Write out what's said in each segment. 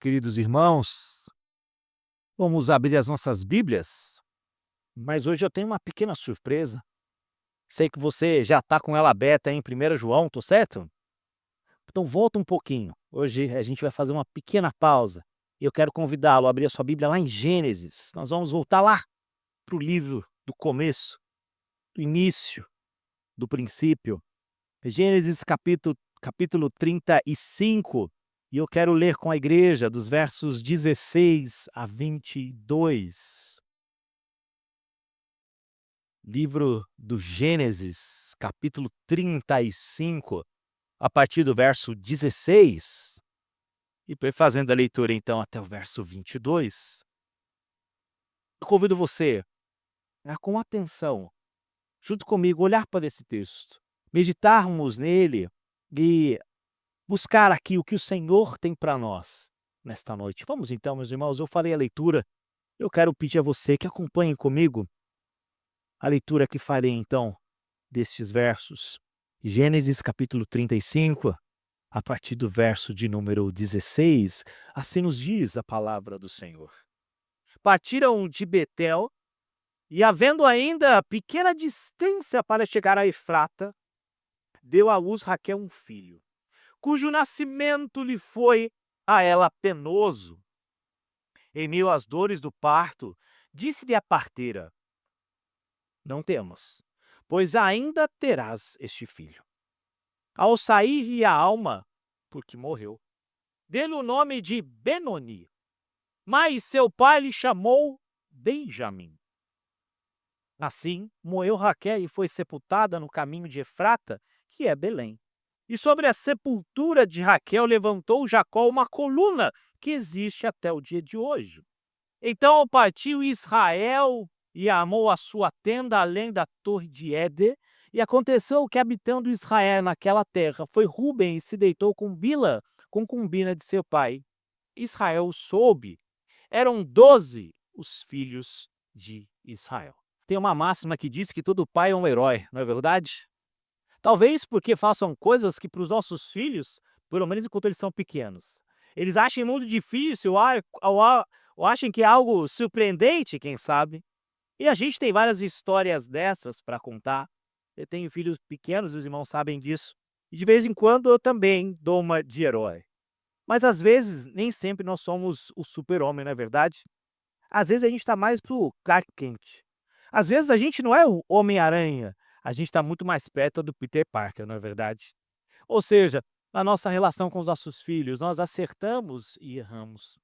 queridos irmãos, vamos abrir as nossas Bíblias, mas hoje eu tenho uma pequena surpresa. Sei que você já está com ela aberta aí em 1 João, tô certo? Então volta um pouquinho. Hoje a gente vai fazer uma pequena pausa e eu quero convidá-lo a abrir a sua Bíblia lá em Gênesis. Nós vamos voltar lá para o livro do começo, do início, do princípio. Gênesis capítulo 35. E eu quero ler com a igreja dos versos 16 a 22. Livro do Gênesis, capítulo 35, a partir do verso 16. E fazendo a leitura então até o verso 22. Eu convido você a, com atenção, junto comigo, olhar para esse texto, meditarmos nele e buscar aqui o que o Senhor tem para nós nesta noite. Vamos então, meus irmãos, eu farei a leitura. Eu quero pedir a você que acompanhe comigo a leitura que farei então destes versos. Gênesis capítulo 35, a partir do verso de número 16, assim nos diz a palavra do Senhor. Partiram de Betel e, havendo ainda pequena distância para chegar a Efrata, deu à luz Raquel um filho, cujo nascimento lhe foi a ela penoso. Em meio às dores do parto, disse-lhe a parteira: não temas, pois ainda terás este filho. Ao sair-lhe a alma, porque morreu, dê-lhe o nome de Benoni, mas seu pai lhe chamou Benjamim. Assim, morreu Raquel e foi sepultada no caminho de Efrata, que é Belém. E sobre a sepultura de Raquel levantou Jacó uma coluna que existe até o dia de hoje. Então partiu Israel e armou a sua tenda além da torre de Éder. E aconteceu que, habitando Israel naquela terra, foi Ruben e se deitou com Bila, concubina de seu pai. Israel soube. Eram 12 os filhos de Israel. Tem uma máxima que diz que todo pai é um herói, não é verdade? Talvez porque façam coisas que para os nossos filhos, pelo menos enquanto eles são pequenos, eles achem muito difícil ou achem que é algo surpreendente, quem sabe. E a gente tem várias histórias dessas para contar. Eu tenho filhos pequenos, os irmãos sabem disso. E de vez em quando eu também dou uma de herói. Mas às vezes, nem sempre nós somos o super-homem, não é verdade? Às vezes a gente está mais pro Clark Kent. Às vezes a gente não é o Homem-Aranha. A gente está muito mais perto do Peter Parker, não é verdade? Ou seja, na nossa relação com os nossos filhos, nós acertamos e erramos.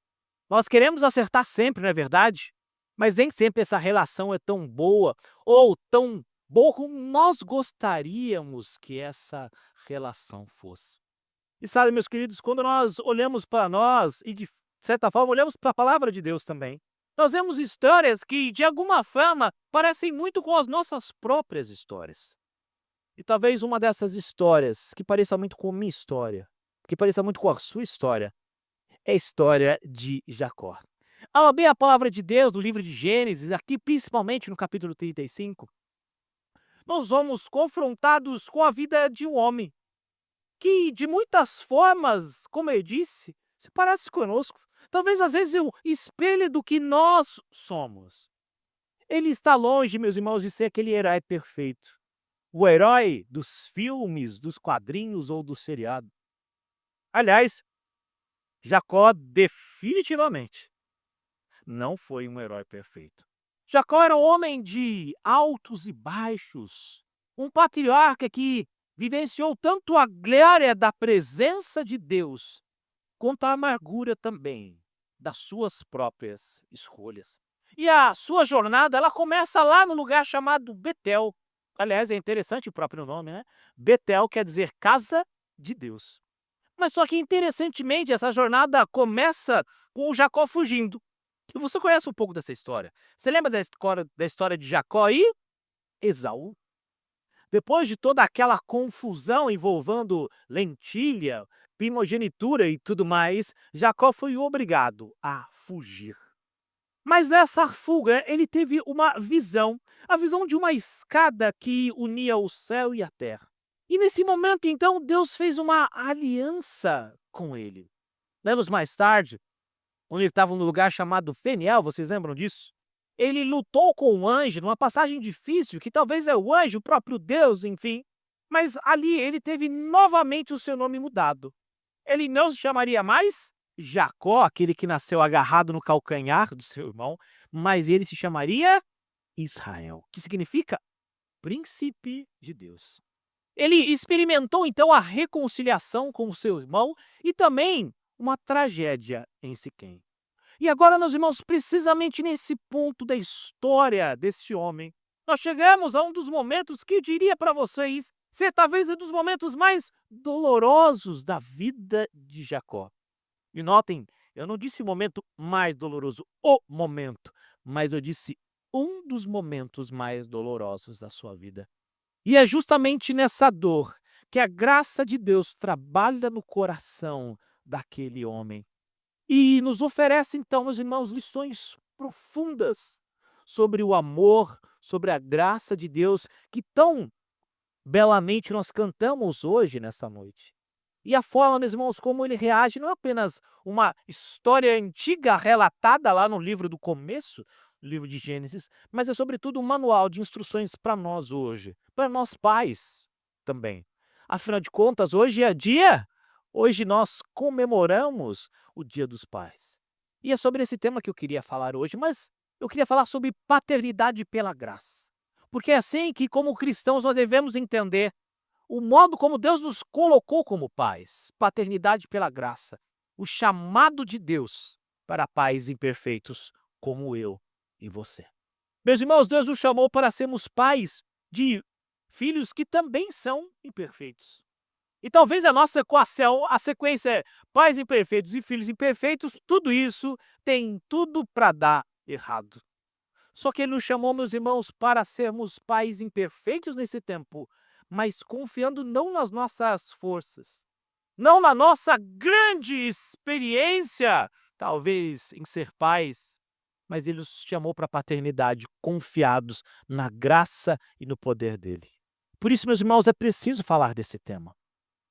Nós queremos acertar sempre, não é verdade? Mas nem sempre essa relação é tão boa ou tão boa como nós gostaríamos que essa relação fosse. E sabe, meus queridos, quando nós olhamos para nós e, de certa forma, olhamos para a palavra de Deus também, nós vemos histórias que, de alguma forma, parecem muito com as nossas próprias histórias. E talvez uma dessas histórias, que pareça muito com a minha história, que pareça muito com a sua história, é a história de Jacó. Ao abrir a palavra de Deus no livro de Gênesis, aqui principalmente no capítulo 35, nós vamos confrontados com a vida de um homem que, de muitas formas, como eu disse, se parece conosco. Talvez às vezes o espelho do que nós somos. Ele está longe, meus irmãos, de ser aquele herói perfeito. O herói dos filmes, dos quadrinhos ou do seriado. Aliás, Jacó definitivamente não foi um herói perfeito. Jacó era um homem de altos e baixos, um patriarca que vivenciou tanto a glória da presença de Deus, quanto a amargura também das suas próprias escolhas. E a sua jornada, ela começa lá no lugar chamado Betel. Aliás, é interessante o próprio nome, né? Betel quer dizer casa de Deus. Mas só que, interessantemente, essa jornada começa com o Jacó fugindo. E você conhece um pouco dessa história. Você lembra da história de Jacó e Esaú? Depois de toda aquela confusão envolvendo lentilha, primogenitura e tudo mais, Jacó foi obrigado a fugir. Mas nessa fuga, ele teve uma visão, a visão de uma escada que unia o céu e a terra. E nesse momento, então, Deus fez uma aliança com ele. Anos mais tarde, onde ele estava num lugar chamado Peniel, vocês lembram disso? Ele lutou com um anjo numa passagem difícil, que talvez é o anjo, o próprio Deus, enfim. Mas ali ele teve novamente o seu nome mudado. Ele não se chamaria mais Jacó, aquele que nasceu agarrado no calcanhar do seu irmão, mas ele se chamaria Israel, que significa príncipe de Deus. Ele experimentou então a reconciliação com o seu irmão e também uma tragédia em Siquém. E agora, meus irmãos, precisamente nesse ponto da história desse homem, nós chegamos a um dos momentos que eu diria para vocês ser talvez um dos momentos mais dolorosos da vida de Jacó. E notem, eu não disse momento mais doloroso, o momento, mas eu disse um dos momentos mais dolorosos da sua vida. E é justamente nessa dor que a graça de Deus trabalha no coração daquele homem. E nos oferece, então, meus irmãos, lições profundas sobre o amor, sobre a graça de Deus, que tão belamente nós cantamos hoje, nessa noite. E a forma, meus irmãos, como ele reage não é apenas uma história antiga relatada lá no livro do começo, no livro de Gênesis, mas é sobretudo um manual de instruções para nós hoje, para nós pais também. Afinal de contas, hoje nós comemoramos o Dia dos Pais. E é sobre esse tema que eu queria falar hoje, mas eu queria falar sobre paternidade pela graça. Porque é assim que, como cristãos, nós devemos entender o modo como Deus nos colocou como pais, paternidade pela graça, o chamado de Deus para pais imperfeitos como eu e você. Meus irmãos, Deus nos chamou para sermos pais de filhos que também são imperfeitos. E talvez a nossa equação, a sequência é pais imperfeitos e filhos imperfeitos, tudo isso tem tudo para dar errado. Só que ele nos chamou, meus irmãos, para sermos pais imperfeitos nesse tempo, mas confiando não nas nossas forças, não na nossa grande experiência, talvez em ser pais, mas ele nos chamou para a paternidade, confiados na graça e no poder dele. Por isso, meus irmãos, é preciso falar desse tema.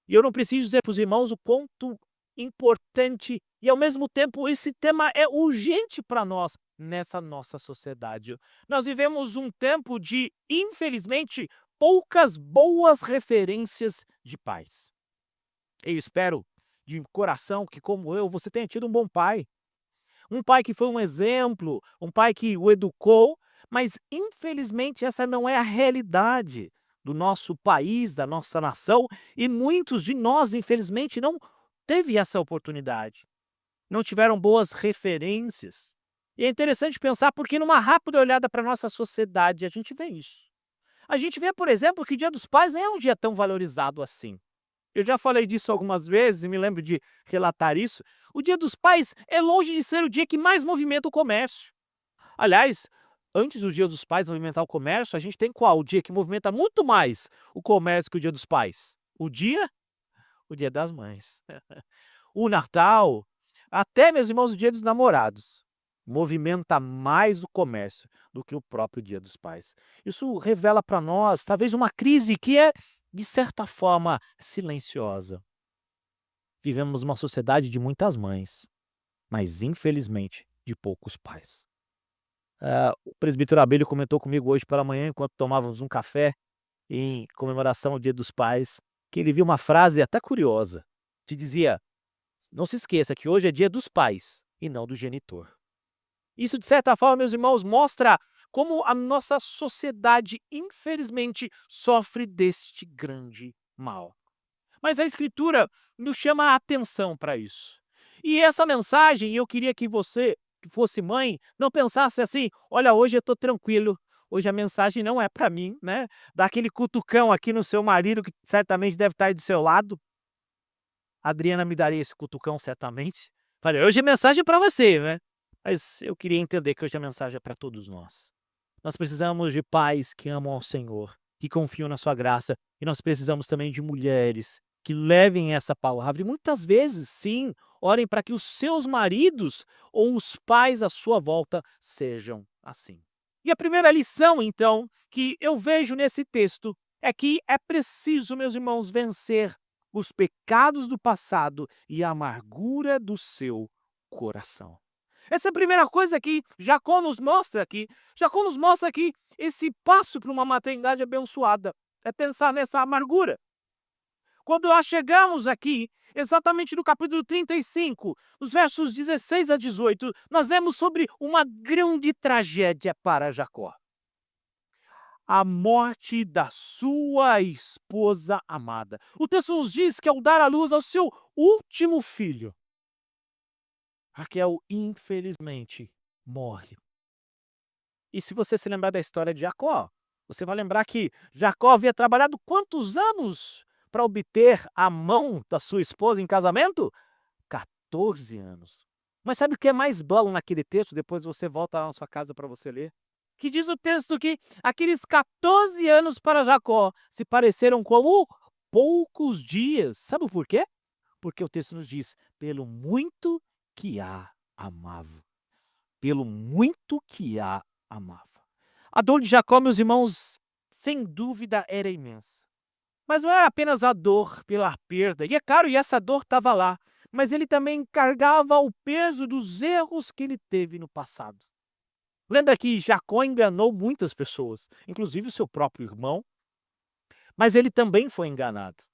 E eu não preciso dizer para os irmãos o quanto importante e, ao mesmo tempo, esse tema é urgente para nós nessa nossa sociedade. Nós vivemos um tempo de, infelizmente, poucas boas referências de pais. Eu espero de coração que, como eu, você tenha tido um bom pai. Um pai que foi um exemplo, um pai que o educou, mas infelizmente essa não é a realidade do nosso país, da nossa nação, e muitos de nós, infelizmente, não teve essa oportunidade. Não tiveram boas referências. E é interessante pensar porque numa rápida olhada para a nossa sociedade a gente vê isso. A gente vê, por exemplo, que o Dia dos Pais não é um dia tão valorizado assim. Eu já falei disso algumas vezes e me lembro de relatar isso. O Dia dos Pais é longe de ser o dia que mais movimenta o comércio. Aliás, antes do Dia dos Pais movimentar o comércio, a gente tem qual? O dia que movimenta muito mais o comércio que o Dia dos Pais? O Dia das Mães. O Natal, até, meus irmãos, o Dia dos Namorados, movimenta mais o comércio do que o próprio Dia dos Pais. Isso revela para nós, talvez, uma crise que é, de certa forma, silenciosa. Vivemos uma sociedade de muitas mães, mas, infelizmente, de poucos pais. O presbítero Abelho comentou comigo hoje pela manhã, enquanto tomávamos um café, em comemoração ao Dia dos Pais, que ele viu uma frase até curiosa, que dizia: não se esqueça que hoje é dia dos pais e não do genitor. Isso, de certa forma, meus irmãos, mostra como a nossa sociedade, infelizmente, sofre deste grande mal. Mas a Escritura nos chama a atenção para isso. E essa mensagem, eu queria que você, que fosse mãe, não pensasse assim: olha, hoje eu estou tranquilo, hoje a mensagem não é para mim, né? Dá aquele cutucão aqui no seu marido, que certamente deve estar aí do seu lado. A Adriana me daria esse cutucão, certamente. Falei, hoje a mensagem é para você, né? Mas eu queria entender que hoje a mensagem é para todos nós. Nós precisamos de pais que amam ao Senhor, que confiam na sua graça, e nós precisamos também de mulheres que levem essa palavra. E muitas vezes, sim, orem para que os seus maridos ou os pais à sua volta sejam assim. E a primeira lição, então, que eu vejo nesse texto é que é preciso, meus irmãos, vencer os pecados do passado e a amargura do seu coração. Essa é a primeira coisa que Jacó nos mostra aqui. Jacó nos mostra que esse passo para uma maternidade abençoada é pensar nessa amargura. Quando nós chegamos aqui, exatamente no capítulo 35, os versos 16 a 18, nós vemos sobre uma grande tragédia para Jacó. A morte da sua esposa amada. O texto nos diz que ao dar à luz ao seu último filho, Raquel, infelizmente, morre. E se você se lembrar da história de Jacó, você vai lembrar que Jacó havia trabalhado quantos anos para obter a mão da sua esposa em casamento? 14 anos. Mas sabe o que é mais belo naquele texto? Depois você volta lá na sua casa para você ler. Que diz o texto que aqueles 14 anos para Jacó se pareceram como poucos dias. Sabe por quê? Porque o texto nos diz: pelo muito que a amava. Pelo muito que a amava. A dor de Jacó, meus irmãos, sem dúvida era imensa. Mas não era apenas a dor pela perda. E é claro, e essa dor estava lá. Mas ele também carregava o peso dos erros que ele teve no passado. Lembra que Jacó enganou muitas pessoas, inclusive o seu próprio irmão, mas ele também foi enganado.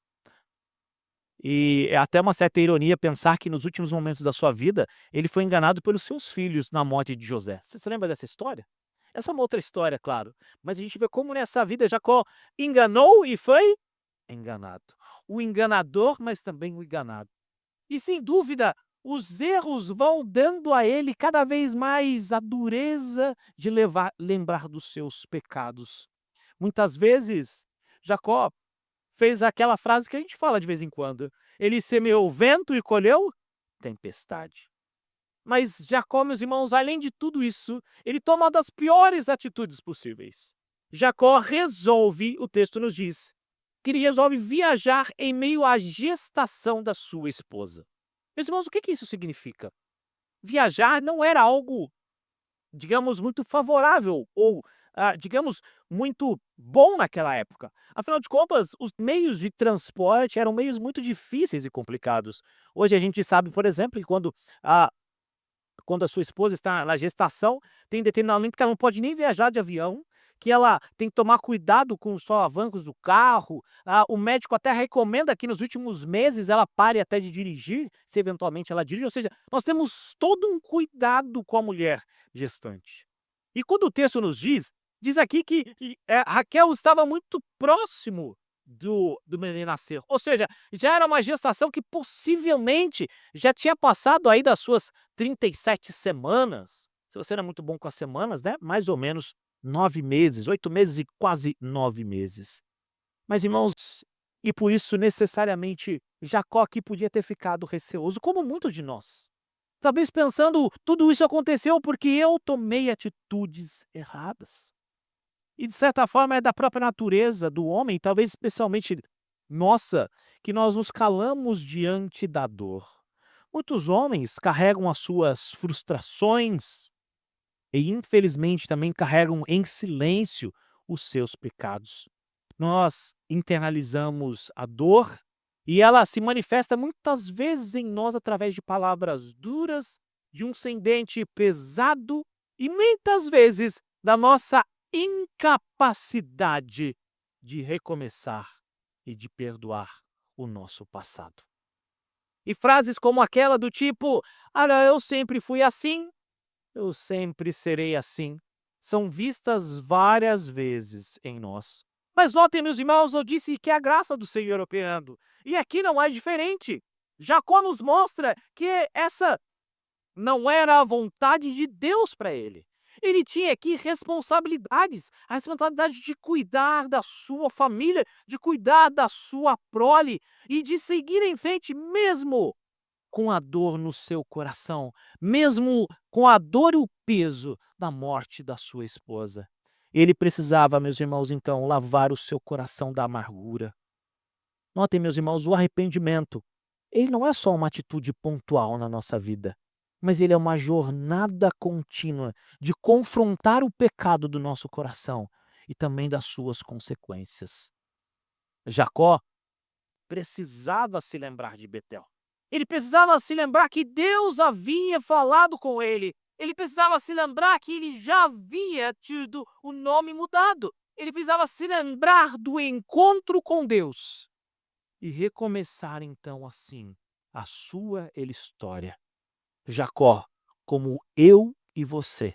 E é até uma certa ironia pensar que nos últimos momentos da sua vida, ele foi enganado pelos seus filhos na morte de José. Você se lembra dessa história? Essa é uma outra história, claro. Mas a gente vê como nessa vida Jacó enganou e foi enganado. O enganador, mas também o enganado. E sem dúvida, os erros vão dando a ele cada vez mais a dureza de lembrar dos seus pecados. Muitas vezes, Jacó fez aquela frase que a gente fala de vez em quando. Ele semeou vento e colheu tempestade. Mas Jacó, meus irmãos, além de tudo isso, ele toma uma das piores atitudes possíveis. Jacó resolve, o texto nos diz, que ele resolve viajar em meio à gestação da sua esposa. Meus irmãos, o que isso significa? Viajar não era algo, digamos, muito favorável ou, digamos, muito bom naquela época. Afinal de contas, os meios de transporte eram meios muito difíceis e complicados. Hoje a gente sabe, por exemplo, que quando a sua esposa está na gestação, tem determinado momento que ela não pode nem viajar de avião, que ela tem que tomar cuidado com os solavancos do carro. O médico até recomenda que nos últimos meses ela pare até de dirigir, se eventualmente ela dirige. Ou seja, nós temos todo um cuidado com a mulher gestante. E quando o texto nos diz aqui que Raquel estava muito próximo do menino nascer. Ou seja, já era uma gestação que possivelmente já tinha passado aí das suas 37 semanas. Se você não é muito bom com as semanas, né? Mais ou menos 9 meses, 8 meses e quase 9 meses. Mas, irmãos, e por isso necessariamente Jacó aqui podia ter ficado receoso, como muitos de nós. Talvez pensando, tudo isso aconteceu porque eu tomei atitudes erradas. E de certa forma é da própria natureza do homem, talvez especialmente nossa, que nós nos calamos diante da dor. Muitos homens carregam as suas frustrações e infelizmente também carregam em silêncio os seus pecados. Nós internalizamos a dor e ela se manifesta muitas vezes em nós através de palavras duras, de um semblante pesado e muitas vezes da nossa incapacidade de recomeçar e de perdoar o nosso passado. E frases como aquela do tipo: "Olha, eu sempre fui assim, eu sempre serei assim", são vistas várias vezes em nós. Mas notem, meus irmãos, eu disse que a graça do Senhor operando. E aqui não é diferente. Jacó nos mostra que essa não era a vontade de Deus para ele. Ele tinha aqui responsabilidades, a responsabilidade de cuidar da sua família, de cuidar da sua prole e de seguir em frente mesmo com a dor no seu coração, mesmo com a dor e o peso da morte da sua esposa. Ele precisava, meus irmãos, então, lavar o seu coração da amargura. Notem, meus irmãos, o arrependimento, ele não é só uma atitude pontual na nossa vida, mas ele é uma jornada contínua de confrontar o pecado do nosso coração e também das suas consequências. Jacó precisava se lembrar de Betel. Ele precisava se lembrar que Deus havia falado com ele. Ele precisava se lembrar que ele já havia tido o nome mudado. Ele precisava se lembrar do encontro com Deus e recomeçar então assim a sua história. Jacó, como eu e você,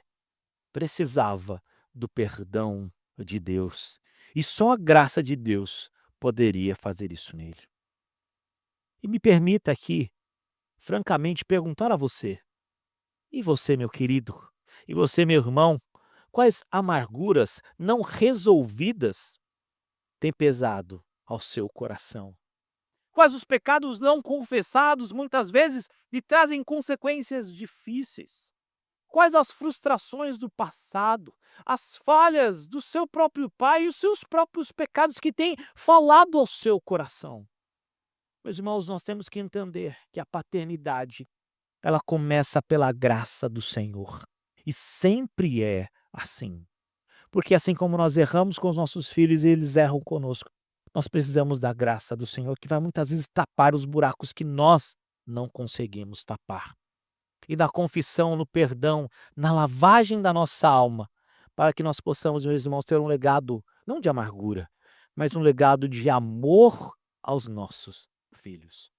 precisava do perdão de Deus. E só a graça de Deus poderia fazer isso nele. E me permita aqui, francamente, perguntar a você: e você, meu querido? E você, meu irmão? Quais amarguras não resolvidas têm pesado ao seu coração? Quais os pecados não confessados muitas vezes lhe trazem consequências difíceis? Quais as frustrações do passado, as falhas do seu próprio pai e os seus próprios pecados que têm falado ao seu coração? Meus irmãos, nós temos que entender que a paternidade, ela começa pela graça do Senhor. E sempre é assim. Porque assim como nós erramos com os nossos filhos e eles erram conosco, nós precisamos da graça do Senhor que vai muitas vezes tapar os buracos que nós não conseguimos tapar. E da confissão, no perdão, na lavagem da nossa alma, para que nós possamos, meus irmãos, ter um legado não de amargura, mas um legado de amor aos nossos filhos.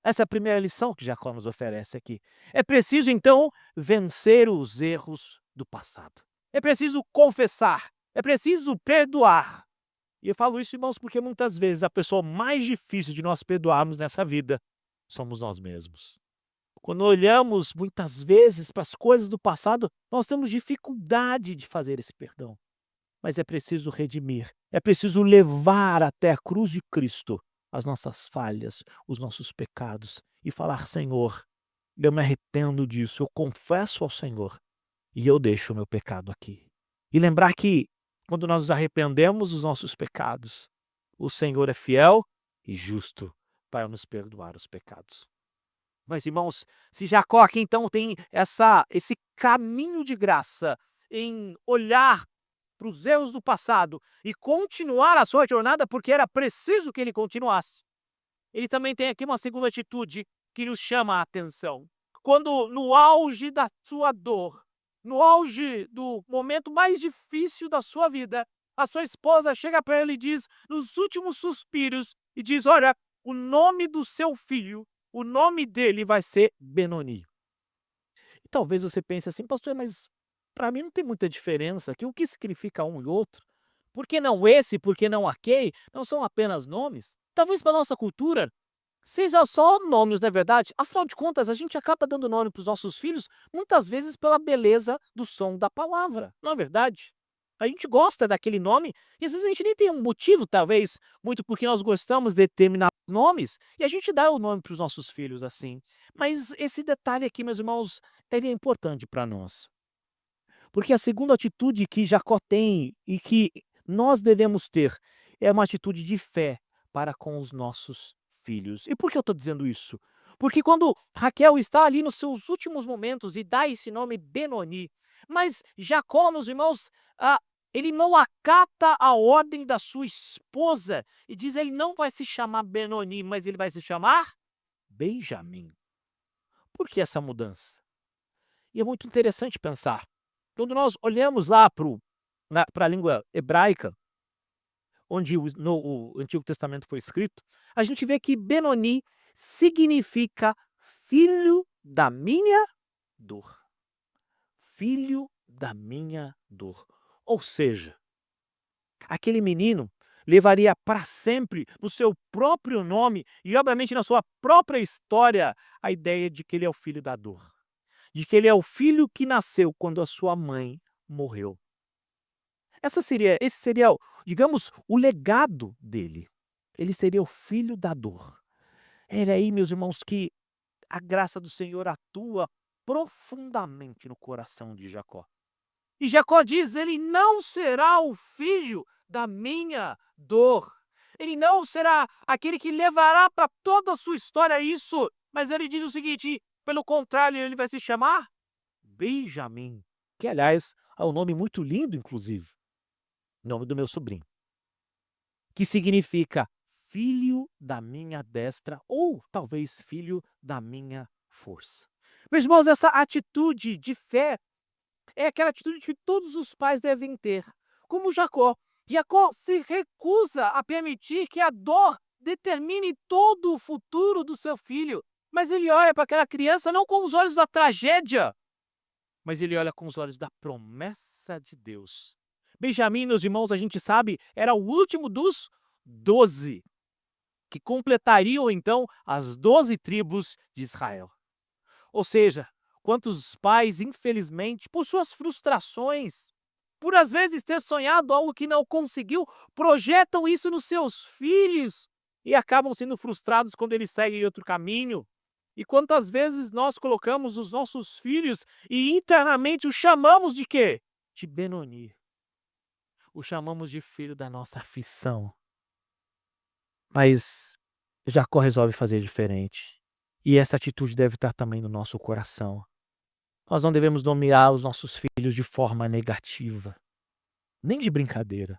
Essa é a primeira lição que Jacó nos oferece aqui. É preciso, então, vencer os erros do passado. É preciso confessar. É preciso perdoar. E eu falo isso, irmãos, porque muitas vezes a pessoa mais difícil de nós perdoarmos nessa vida somos nós mesmos. Quando olhamos muitas vezes para as coisas do passado, nós temos dificuldade de fazer esse perdão. Mas é preciso redimir, é preciso levar até a cruz de Cristo as nossas falhas, os nossos pecados e falar: Senhor, eu me arrependo disso, eu confesso ao Senhor e eu deixo o meu pecado aqui. E lembrar que quando nós nos arrependemos dos nossos pecados, o Senhor é fiel e justo para nos perdoar os pecados. Mas, irmãos, se Jacó aqui então tem esse caminho de graça em olhar para os erros do passado e continuar a sua jornada, porque era preciso que ele continuasse, ele também tem aqui uma segunda atitude que nos chama a atenção. Quando no auge da sua dor, no auge do momento mais difícil da sua vida, a sua esposa chega para ele e diz, nos últimos suspiros, e diz: olha, o nome do seu filho, o nome dele vai ser Benoni. E talvez você pense assim: pastor, mas para mim não tem muita diferença aqui, o que significa um e outro? Por que não esse, por que não aquele? Não são apenas nomes? Talvez para nossa cultura seja só nomes, não é verdade? Afinal de contas, a gente acaba dando nome para os nossos filhos muitas vezes pela beleza do som da palavra, não é verdade? A gente gosta daquele nome e às vezes a gente nem tem um motivo, talvez, muito porque nós gostamos de determinados nomes e a gente dá o nome para os nossos filhos assim. Mas esse detalhe aqui, meus irmãos, ele é importante para nós. Porque a segunda atitude que Jacó tem e que nós devemos ter é uma atitude de fé para com os nossos filhos. E por que eu estou dizendo isso? Porque quando Raquel está ali nos seus últimos momentos e dá esse nome Benoni, mas Jacó, meus irmãos, ele não acata a ordem da sua esposa e diz: ele não vai se chamar Benoni, mas ele vai se chamar Benjamim. Por que essa mudança? E é muito interessante pensar. Quando nós olhamos lá para a língua hebraica, onde o Antigo Testamento foi escrito, a gente vê que Benoni significa filho da minha dor. Filho da minha dor. Ou seja, aquele menino levaria para sempre no seu próprio nome e, obviamente, na sua própria história, a ideia de que ele é o filho da dor. De que ele é o filho que nasceu quando a sua mãe morreu. Esse seria, digamos, o legado dele. Ele seria o filho da dor. Era aí, meus irmãos, que a graça do Senhor atua profundamente no coração de Jacó. E Jacó diz: ele não será o filho da minha dor. Ele não será aquele que levará para toda a sua história isso. Mas ele diz o seguinte: pelo contrário, ele vai se chamar Benjamim, que aliás é um nome muito lindo, inclusive. Nome do meu sobrinho, que significa filho da minha destra, ou talvez filho da minha força. Meus irmãos, essa atitude de fé é aquela atitude que todos os pais devem ter, como Jacó. Jacó se recusa a permitir que a dor determine todo o futuro do seu filho, mas ele olha para aquela criança não com os olhos da tragédia, mas ele olha com os olhos da promessa de Deus. Benjamim, meus irmãos, a gente sabe, era o último dos 12, que completariam então as 12 tribos de Israel. Ou seja, quantos pais, infelizmente, por suas frustrações, por às vezes ter sonhado algo que não conseguiu, projetam isso nos seus filhos e acabam sendo frustrados quando eles seguem outro caminho. E quantas vezes nós colocamos os nossos filhos e internamente os chamamos de quê? De Benoni. O chamamos de filho da nossa aflição. Mas Jacó resolve fazer diferente. E essa atitude deve estar também no nosso coração. Nós não devemos nomear os nossos filhos de forma negativa, nem de brincadeira.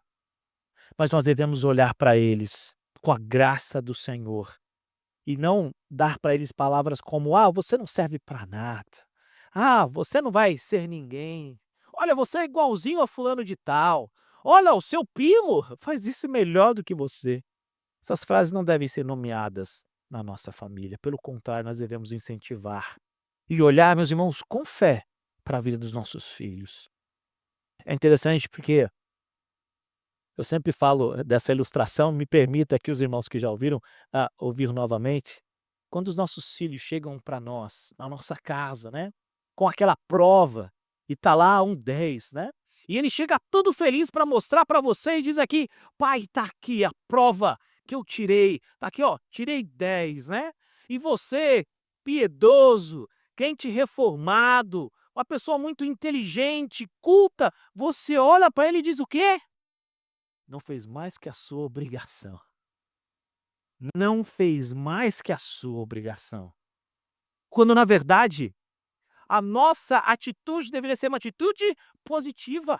Mas nós devemos olhar para eles com a graça do Senhor e não dar para eles palavras como: ah, você não serve para nada. Ah, você não vai ser ninguém. Olha, você é igualzinho a fulano de tal. Olha, o seu primo faz isso melhor do que você. Essas frases não devem ser nomeadas na nossa família. Pelo contrário, nós devemos incentivar e olhar, meus irmãos, com fé para a vida dos nossos filhos. É interessante porque eu sempre falo dessa ilustração, me permita que os irmãos que já ouviram, ouvir novamente. Quando os nossos filhos chegam para nós, na nossa casa, né, com aquela prova, e tá lá um 10, né, e ele chega todo feliz para mostrar para você e diz aqui: "Pai, tá aqui a prova que eu tirei, tá aqui ó, tirei 10, né". E você, piedoso, crente reformado, uma pessoa muito inteligente, culta, você olha para ele e diz o quê? Não fez mais que a sua obrigação. Não fez mais que a sua obrigação. Quando, na verdade, a nossa atitude deveria ser uma atitude positiva.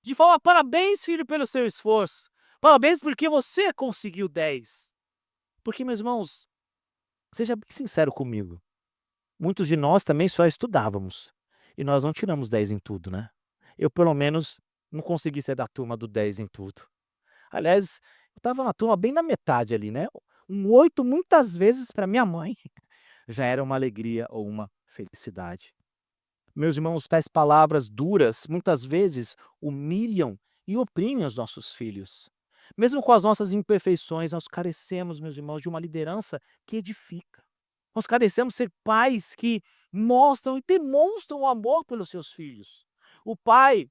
De falar: parabéns, filho, pelo seu esforço. Parabéns porque você conseguiu 10. Porque, meus irmãos, seja bem sincero comigo. Muitos de nós também só estudávamos. E nós não tiramos 10 em tudo, né? Eu, pelo menos, não consegui ser da turma do 10 em tudo. Aliás, eu estava na turma bem na metade ali, né. Um 8 muitas vezes para minha mãe já era uma alegria ou uma felicidade. Meus irmãos, tais palavras duras muitas vezes humilham e oprimem os nossos filhos. Mesmo com as nossas imperfeições, nós carecemos, meus irmãos, de uma liderança que edifica. Nós carecemos ser pais que mostram e demonstram o amor pelos seus filhos. O pai,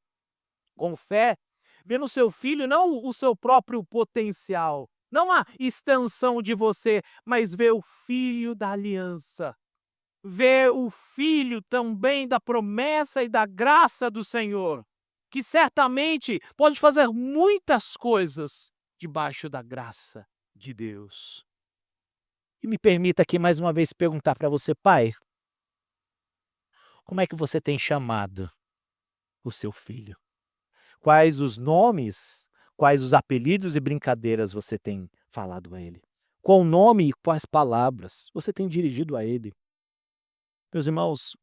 com fé, vê no seu filho não o seu próprio potencial, não a extensão de você, mas vê o filho da aliança. Vê o filho também da promessa e da graça do Senhor, que certamente pode fazer muitas coisas debaixo da graça de Deus. E me permita aqui mais uma vez perguntar para você, pai, como é que você tem chamado o seu filho? Quais os nomes, quais os apelidos e brincadeiras você tem falado a ele? Qual nome e quais palavras você tem dirigido a ele? Meus irmãos,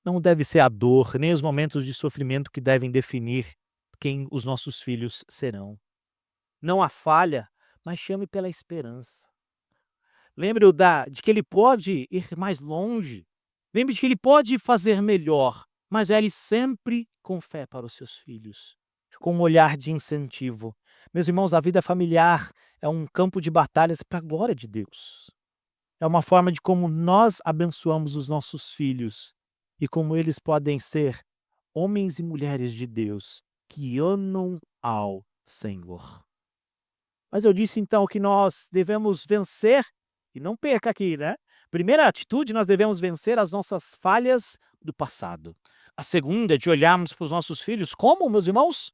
não deve ser a dor, nem os momentos de sofrimento que devem definir quem os nossos filhos serão. Não há falha, mas chame pela esperança. Lembre-o de que ele pode ir mais longe. Lembre de que ele pode fazer melhor, mas ele sempre com fé para os seus filhos, com um olhar de incentivo. Meus irmãos, a vida familiar é um campo de batalhas para a glória de Deus. É uma forma de como nós abençoamos os nossos filhos e como eles podem ser homens e mulheres de Deus que amam ao Senhor. Mas eu disse então que nós devemos vencer, e não perca aqui, né? Primeira atitude, nós devemos vencer as nossas falhas do passado. A segunda é de olharmos para os nossos filhos como, meus irmãos?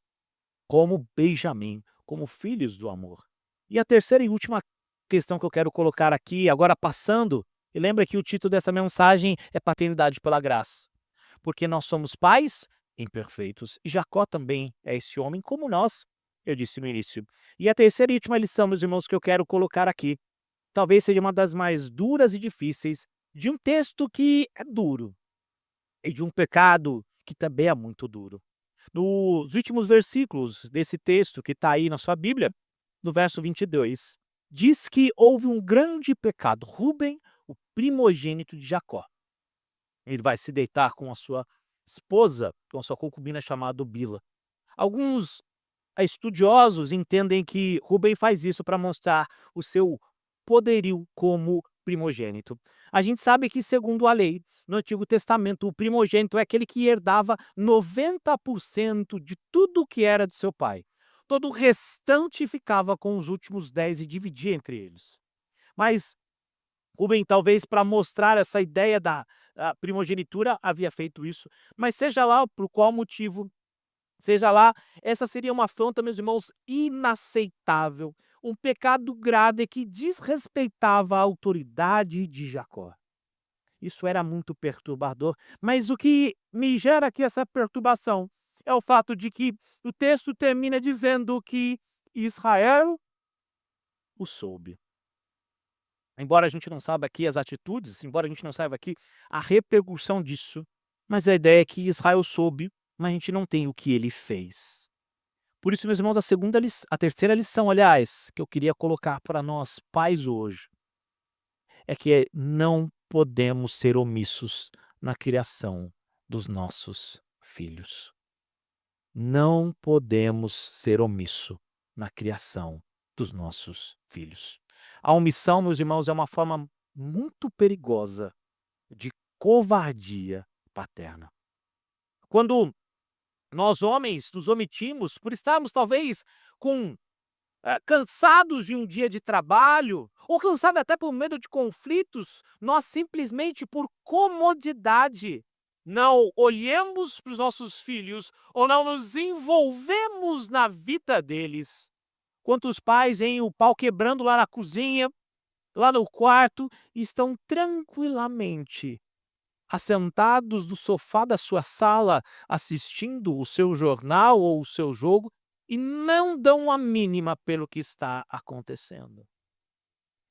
Como Benjamim, como filhos do amor. E a terceira e última questão que eu quero colocar aqui, agora passando, e lembra que o título dessa mensagem é Paternidade pela Graça. Porque nós somos pais imperfeitos, e Jacó também é esse homem como nós. eu disse no início. E a terceira e última lição, meus irmãos, que eu quero colocar aqui, talvez seja uma das mais duras e difíceis, de um texto que é duro e de um pecado que também é muito duro. Nos últimos versículos desse texto que está aí na sua Bíblia, no verso 22, diz que houve um grande pecado. Ruben, o primogênito de Jacó. Ele vai se deitar com a sua esposa, com a sua concubina chamada Bila. Alguns estudiosos entendem que Ruben faz isso para mostrar o seu poderio como primogênito. A gente sabe que, segundo a lei, no Antigo Testamento, o primogênito é aquele que herdava 90% de tudo que era de seu pai. Todo o restante ficava com os últimos 10 e dividia entre eles. Mas Ruben, talvez para mostrar essa ideia da primogenitura, havia feito isso. Mas seja lá por qual motivo, seja lá, essa seria uma afronta, meus irmãos, inaceitável, um pecado grave que desrespeitava a autoridade de Jacó. Isso era muito perturbador, mas o que me gera aqui essa perturbação é o fato de que o texto termina dizendo que Israel o soube. Embora a gente não saiba aqui as atitudes, embora a gente não saiba aqui a repercussão disso, mas a ideia é que Israel soube, mas a gente não tem o que ele fez. Por isso, meus irmãos, a terceira lição, aliás, que eu queria colocar para nós pais hoje, é que não podemos ser omissos na criação dos nossos filhos. Não podemos ser omisso na criação dos nossos filhos. A omissão, meus irmãos, é uma forma muito perigosa de covardia paterna. Quando nós homens nos omitimos por estarmos talvez cansados de um dia de trabalho, ou cansados até por medo de conflitos, nós simplesmente por comodidade não olhamos para os nossos filhos ou não nos envolvemos na vida deles. Quantos pais veem o pau quebrando lá na cozinha, lá no quarto, e estão tranquilamente assentados no sofá da sua sala, assistindo o seu jornal ou o seu jogo, e não dão a mínima pelo que está acontecendo.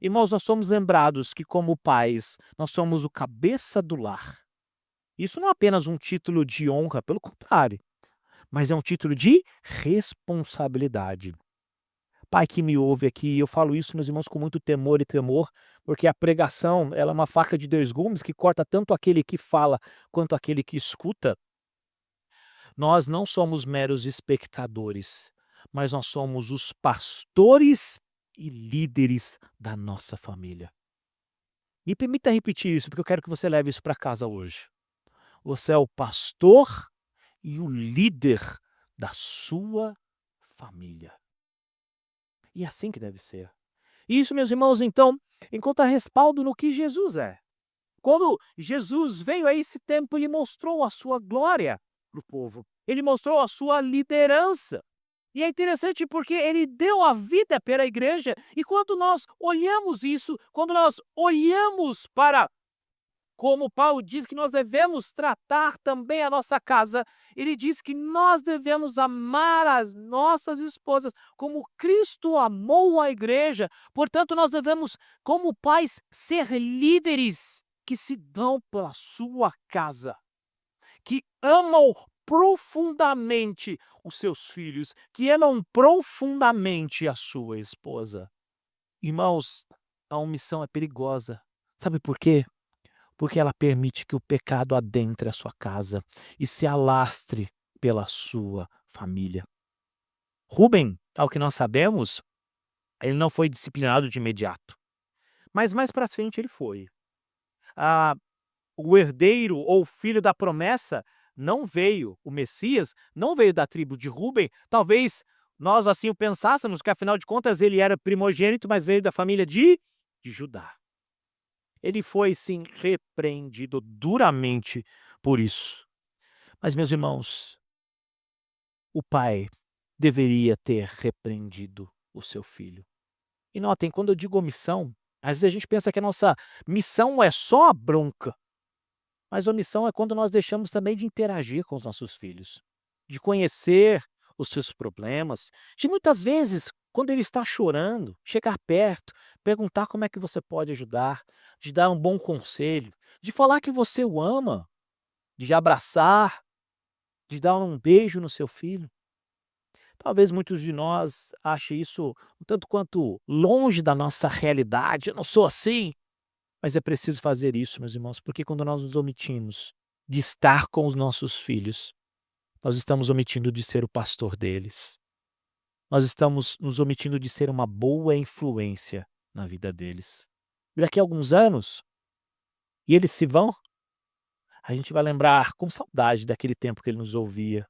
Irmãos, nós somos lembrados que, como pais, nós somos o cabeça do lar. Isso não é apenas um título de honra, pelo contrário, mas é um título de responsabilidade. Pai que me ouve aqui, eu falo isso, meus irmãos, com muito temor e tremor, porque a pregação, ela é uma faca de dois gumes que corta tanto aquele que fala quanto aquele que escuta. Nós não somos meros espectadores, mas nós somos os pastores e líderes da nossa família. Me permita repetir isso, porque eu quero que você leve isso para casa hoje. Você é o pastor e o líder da sua família. E é assim que deve ser. Isso, meus irmãos, então, encontra respaldo no que Jesus é. Quando Jesus veio a esse tempo, ele mostrou a sua glória para o povo. Ele mostrou a sua liderança. E é interessante porque ele deu a vida pela igreja. E quando nós olhamos isso, quando nós olhamos para como Paulo diz que nós devemos tratar também a nossa casa, ele diz que nós devemos amar as nossas esposas como Cristo amou a igreja. Portanto, nós devemos, como pais, ser líderes que se dão pela sua casa, que amam profundamente os seus filhos, que amam profundamente a sua esposa. Irmãos, a omissão é perigosa. Sabe por quê? Porque ela permite que o pecado adentre a sua casa e se alastre pela sua família. Ruben, ao que nós sabemos, ele não foi disciplinado de imediato, mas mais para frente ele foi. O herdeiro ou filho da promessa não veio, o Messias não veio da tribo de Ruben. Talvez nós assim o pensássemos, que afinal de contas ele era primogênito, mas veio da família de Judá. Ele foi, sim, repreendido duramente por isso. Mas, meus irmãos, o pai deveria ter repreendido o seu filho. E notem, quando eu digo omissão, às vezes a gente pensa que a nossa missão é só a bronca. Mas omissão é quando nós deixamos também de interagir com os nossos filhos, de conhecer os seus problemas, de muitas vezes, quando ele está chorando, chegar perto, perguntar como é que você pode ajudar, de dar um bom conselho, de falar que você o ama, de abraçar, de dar um beijo no seu filho. Talvez muitos de nós achem isso um tanto quanto longe da nossa realidade. Eu não sou assim, mas é preciso fazer isso, meus irmãos, porque quando nós nos omitimos de estar com os nossos filhos, nós estamos omitindo de ser o pastor deles. Nós estamos nos omitindo de ser uma boa influência na vida deles. E daqui a alguns anos, e eles se vão, a gente vai lembrar com saudade daquele tempo que ele nos ouvia.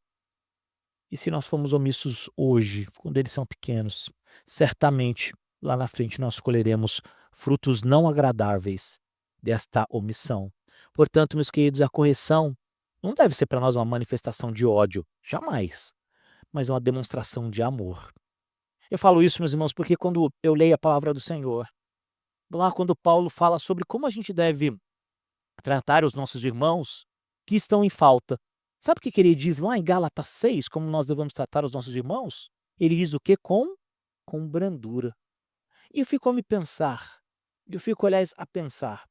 E se nós formos omissos hoje, quando eles são pequenos, certamente lá na frente nós colheremos frutos não agradáveis desta omissão. Portanto, meus queridos, a correção não deve ser para nós uma manifestação de ódio, jamais, mas uma demonstração de amor. Eu falo isso, meus irmãos, porque quando eu leio a palavra do Senhor, lá quando Paulo fala sobre como a gente deve tratar os nossos irmãos que estão em falta. Sabe o que ele diz lá em Gálatas 6, como nós devemos tratar os nossos irmãos? Ele diz o quê? Com brandura. E eu fico a me pensar, eu fico, aliás, a pensar,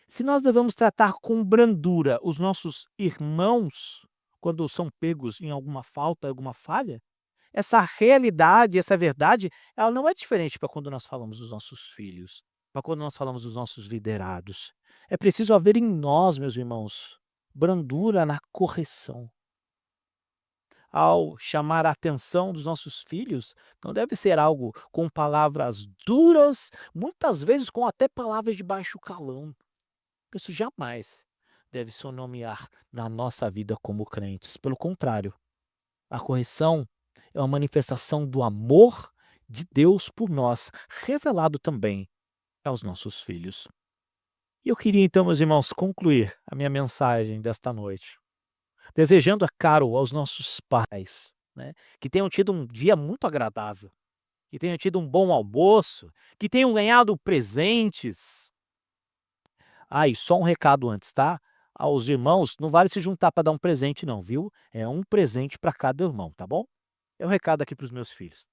se nós devemos tratar com brandura os nossos irmãos, quando são pegos em alguma falta, alguma falha, essa realidade, essa verdade, ela não é diferente para quando nós falamos dos nossos filhos, para quando nós falamos dos nossos liderados. É preciso haver em nós, meus irmãos, brandura na correção. Ao chamar a atenção dos nossos filhos, não deve ser algo com palavras duras, muitas vezes com até palavras de baixo calão. Isso jamais deve sonomear na nossa vida como crentes. Pelo contrário, a correção é uma manifestação do amor de Deus por nós, revelado também aos nossos filhos. E eu queria então, meus irmãos, concluir a minha mensagem desta noite, desejando, é caro, aos nossos pais, né, que tenham tido um dia muito agradável, que tenham tido um bom almoço, que tenham ganhado presentes. Ah, e só um recado antes, tá? Aos irmãos, não vale se juntar para dar um presente não, viu? É um presente para cada irmão, tá bom? É um recado aqui para os meus filhos.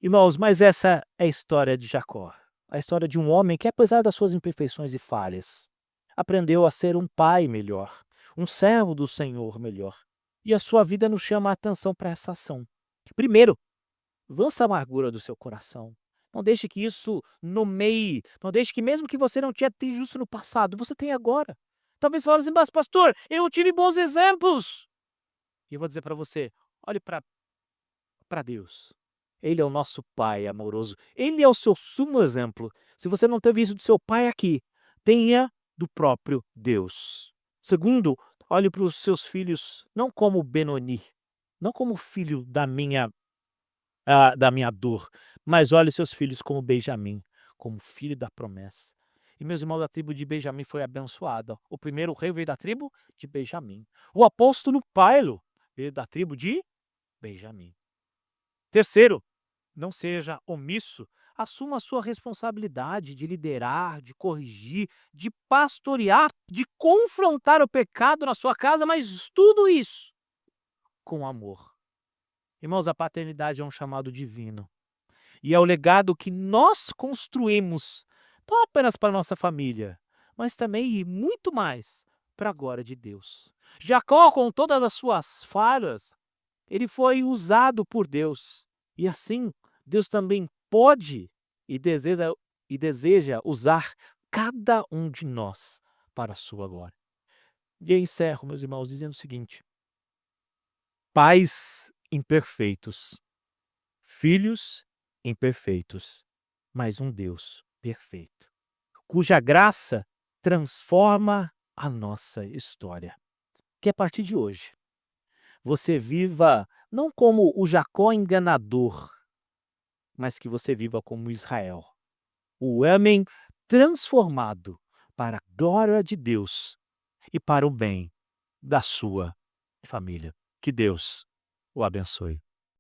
Irmãos, mas essa é a história de Jacó. A história de um homem que, apesar das suas imperfeições e falhas, aprendeu a ser um pai melhor, um servo do Senhor melhor. E a sua vida nos chama a atenção para essa ação. Primeiro, lança a amargura do seu coração. Não deixe que isso nomeie, não deixe que mesmo que você não tinha tido isso no passado, você tem agora. Talvez fale assim, mas pastor, eu tive bons exemplos. E eu vou dizer para você, olhe para Deus. Ele é o nosso Pai amoroso. Ele é o seu sumo exemplo. Se você não teve isso do seu pai aqui, tenha do próprio Deus. Segundo, olhe para os seus filhos não como Benoni, não como filho da minha dor, mas olhe seus filhos como Benjamim, como filho da promessa. E meus irmãos, a tribo de Benjamim foi abençoada. O primeiro rei veio da tribo de Benjamim. O apóstolo Paulo veio da tribo de Benjamim. Terceiro, não seja omisso, assuma a sua responsabilidade de liderar, de corrigir, de pastorear, de confrontar o pecado na sua casa, mas tudo isso com amor. Irmãos, a paternidade é um chamado divino e é o legado que nós construímos, não apenas para a nossa família, mas também e muito mais para a glória de Deus. Jacó, com todas as suas falhas, ele foi usado por Deus. E assim, Deus também pode e deseja usar cada um de nós para a sua glória. E eu encerro, meus irmãos, dizendo o seguinte: pais imperfeitos, filhos imperfeitos, mas um Deus perfeito, cuja graça transforma a nossa história. Que a partir de hoje, você viva não como o Jacó enganador, mas que você viva como Israel, o homem transformado para a glória de Deus e para o bem da sua família. Que Deus o abençoe.